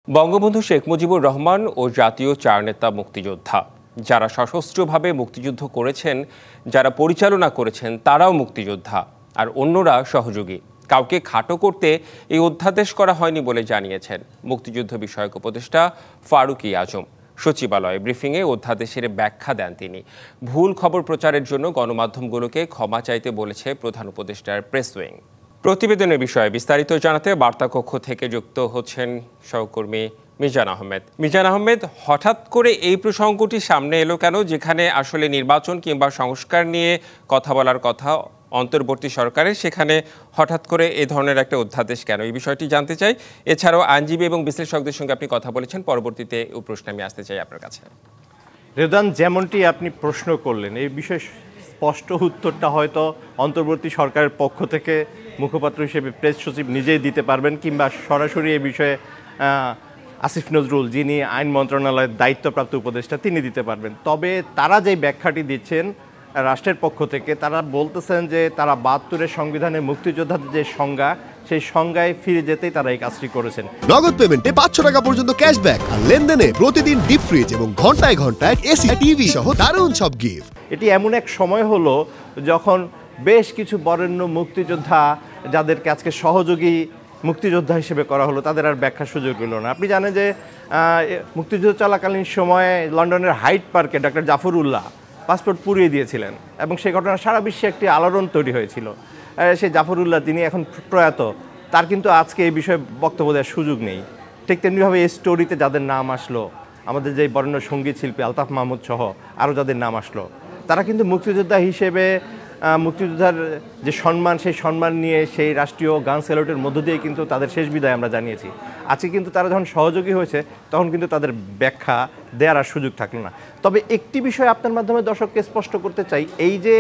বঙ্গবন্ধু শেখ মুজিবুর রহমান ও জাতীয় চার নেতা মুক্তিযোদ্ধা, যারা সশস্ত্রভাবে মুক্তিযুদ্ধ করেছেন, যারা পরিচালনা করেছেন তারাও মুক্তিযোদ্ধা, আর অন্যরা সহযোগী। কাউকে খাটো করতে এই অধ্যাদেশ করা হয়নি বলে জানিয়েছেন মুক্তিযুদ্ধ বিষয়ক উপদেষ্টা ফারুক আজম। সচিবালয় ব্রিফিংয়ে অধ্যাদেশের ব্যাখ্যা দেন তিনি। ভুল খবর প্রচারের জন্য গণমাধ্যমগুলোকে ক্ষমা চাইতে বলেছে প্রধান উপদেষ্টার প্রেস উইং। প্রতিবেদনের বিষয়ে বিস্তারিত জানাতে বার্তা কক্ষ থেকে যুক্ত হচ্ছেন সহকর্মী মিজান আহমেদ। মিজান আহমেদ, হঠাৎ করে এই প্রসঙ্গটি সামনে এলো কেন, যেখানে আসলে নির্বাচন কিংবা সংস্কার নিয়ে কথা বলার কথা অন্তর্বর্তী সরকারের, সেখানে হঠাৎ করে এ ধরনের একটা অধ্যাদেশ কেন? এই বিষয়টি জানতে চাই। এছাড়াও আইনজীবী এবং বিশ্লেষকদের সঙ্গে আপনি কথা বলেছেন, পরবর্তীতে এই প্রশ্ন আমি আসতে চাই আপনার কাছে। রেদান, যেমনটি আপনি প্রশ্ন করলেন, এই বিষয়ে স্পষ্ট উত্তরটা হয়তো অন্তর্বর্তী সরকারের পক্ষ থেকে মুখপাত্র হিসেবে প্রেস সচিব নিজেই দিতে পারবেন, কিংবা সরাসরি এই বিষয়ে আসিফ নজরুল, যিনি আইন মন্ত্রণালয়ের দায়িত্বপ্রাপ্ত উপদেষ্টা, তিনি দিতে পারবেন। তবে তারা যে ব্যাখ্যাটি দিচ্ছেন রাষ্ট্রের পক্ষ থেকে, তারা বলতেছেন যে তারা ৭২-এর সংবিধানে মুক্তিযোদ্ধাদের যে সংজ্ঞা, সেই সংজ্ঞায় ফিরে যেতেই তারা এই কাজটি করেছেন। নগদ পেমেন্টে ৫০০ টাকা পর্যন্ত ক্যাশব্যাক, আর লেনদেনে প্রতিদিন ডিপ ফ্রিজ এবং ঘন্টায় ঘন্টায় এসি টিভি সহ দারুণ সব গিফট। এটি এমন এক সময় হলো যখন বেশ কিছু বরেণ্য মুক্তিযোদ্ধা, যাদেরকে আজকে সহযোগী মুক্তিযোদ্ধা হিসেবে করা হলো, তাদের আর ব্যাখ্যার সুযোগ হলো না। আপনি জানেন যে মুক্তিযুদ্ধ চলাকালীন সময়ে লন্ডনের হাইড পার্কে ডক্টর জাফরুল্লাহ পাসপোর্ট পুড়িয়ে দিয়েছিলেন, এবং সেই ঘটনা সারা বিশ্বে একটি আলোড়ন তৈরি হয়েছিল। সেই জাফরুল্লাহ, তিনি এখন প্রয়াত, তার কিন্তু আজকে এই বিষয়ে বক্তব্য দেওয়ার সুযোগ নেই। ঠিক তেমনিভাবে এই স্টোরিতে যাদের নাম আসলো, আমাদের যে বরেণ্য সঙ্গীত শিল্পী আলতাফ মাহমুদ সহ আরও যাদের নাম আসলো, তারা কিন্তু মুক্তিযোদ্ধা হিসেবে মুক্তিযোদ্ধার যে সম্মান, সেই সম্মান নিয়ে সেই রাষ্ট্রীয় গান স্যালুটের মধ্য দিয়ে কিন্তু তাদের শেষ বিদায় আমরা জানিয়েছি। আজকে কিন্তু তারা যখন সহযোগী হয়েছে, তখন কিন্তু তাদের ব্যাখ্যা দেওয়ার আর সুযোগ থাকলো না। তবে একটি বিষয় আপনার মাধ্যমে দর্শককে স্পষ্ট করতে চাই, এই যে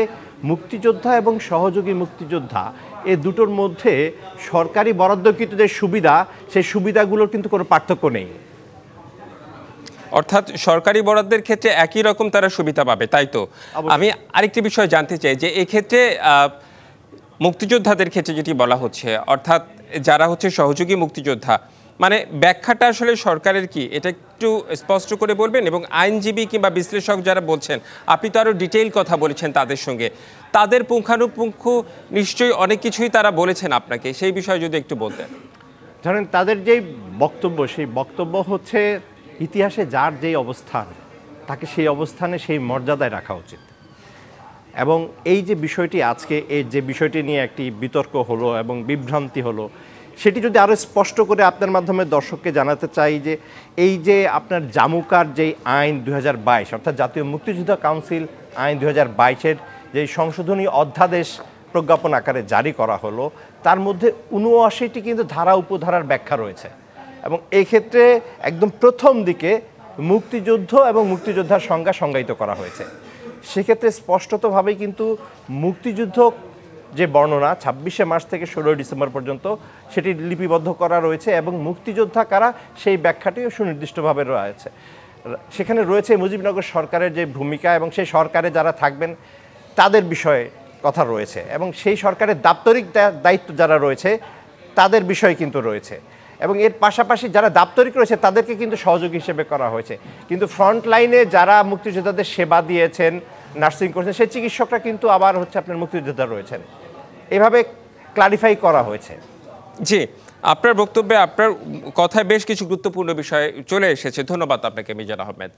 মুক্তিযোদ্ধা এবং সহযোগী মুক্তিযোদ্ধা, এ দুটোর মধ্যে সরকারি বরাদ্দকৃত যে সুবিধা, সেই সুবিধাগুলোর কিন্তু কোনো পার্থক্য নেই। অর্থাৎ সরকারি বরাদ্দের ক্ষেত্রে একই রকম তারা সুবিধা পাবে, তাই তো? আমি আরেকটি বিষয় জানতে চাই যে এক্ষেত্রে মুক্তিযোদ্ধাদের ক্ষেত্রে যেটি বলা হচ্ছে, অর্থাৎ যারা হচ্ছে সহযোগী মুক্তিযোদ্ধা, মানে ব্যাখ্যাটা আসলে সরকারের কি, এটা একটু স্পষ্ট করে বলবেন? এবং আইনজীবী কিংবা বিশ্লেষক যারা বলছেন, আপনি তো আরও ডিটেইল কথা বলেছেন তাদের সঙ্গে, তাদের পুঙ্খানুপুঙ্খ নিশ্চয়ই অনেক কিছুই তারা বলেছেন আপনাকে, সেই বিষয়ে যদি একটু বলতেন। জানেন, তাদের যেই বক্তব্য, সেই বক্তব্য হচ্ছে ইতিহাসে যার যেই অবস্থান, তাকে সেই অবস্থানে সেই মর্যাদায় রাখা উচিত। এবং এই যে বিষয়টি আজকে, এই যে বিষয়টি নিয়ে একটি বিতর্ক হলো এবং বিভ্রান্তি হলো, সেটি যদি আরও স্পষ্ট করে আপনার মাধ্যমে দর্শককে জানাতে চাই যে এই যে আপনার জামুকার যেই আইন ২০২২, অর্থাৎ জাতীয় মুক্তিযোদ্ধা কাউন্সিল আইন ২০২২-এর যেই সংশোধনী অধ্যাদেশ প্রজ্ঞাপন আকারে জারি করা হলো, তার মধ্যে ৭৯টি কিন্তু ধারা উপধারার ব্যাখ্যা রয়েছে। এবং এই ক্ষেত্রে একদম প্রথম দিকে মুক্তিযুদ্ধ এবং মুক্তিযোদ্ধার সংজ্ঞা সংজ্ঞায়িত করা হয়েছে। সেক্ষেত্রে স্পষ্টতভাবেই কিন্তু মুক্তিযুদ্ধ যে বর্ণনা ২৬শে মার্চ থেকে ১৬ই ডিসেম্বর পর্যন্ত, সেটি লিপিবদ্ধ করা রয়েছে, এবং মুক্তিযোদ্ধা কারা, সেই ব্যাখ্যাটিও সুনির্দিষ্টভাবে রয়েছে। সেখানে রয়েছে মুজিবনগর সরকারের যে ভূমিকা, এবং সেই সরকারে যারা থাকবেন তাদের বিষয়ে কথা রয়েছে, এবং সেই সরকারের দাপ্তরিক দায়িত্ব যারা রয়েছে তাদের বিষয় কিন্তু রয়েছে। এবং এর পাশাপাশি যারা দাপ্তরিক রয়েছে তাদেরকে কিন্তু সহযোগী হিসেবে করা হয়েছে। কিন্তু ফ্রন্ট লাইনে যারা মুক্তিযোদ্ধাদের সেবা দিয়েছেন, নার্সিং করেছেন, সেই চিকিৎসকরা কিন্তু আবার হচ্ছে আপনার মুক্তিযোদ্ধা রয়েছেন। এভাবে ক্লারিফাই করা হয়েছে। জি, আপনার বক্তব্যে আপনার কথায় বেশ কিছু গুরুত্বপূর্ণ বিষয় চলে এসেছে। ধন্যবাদ আপনাকে মিজান আহমেদ।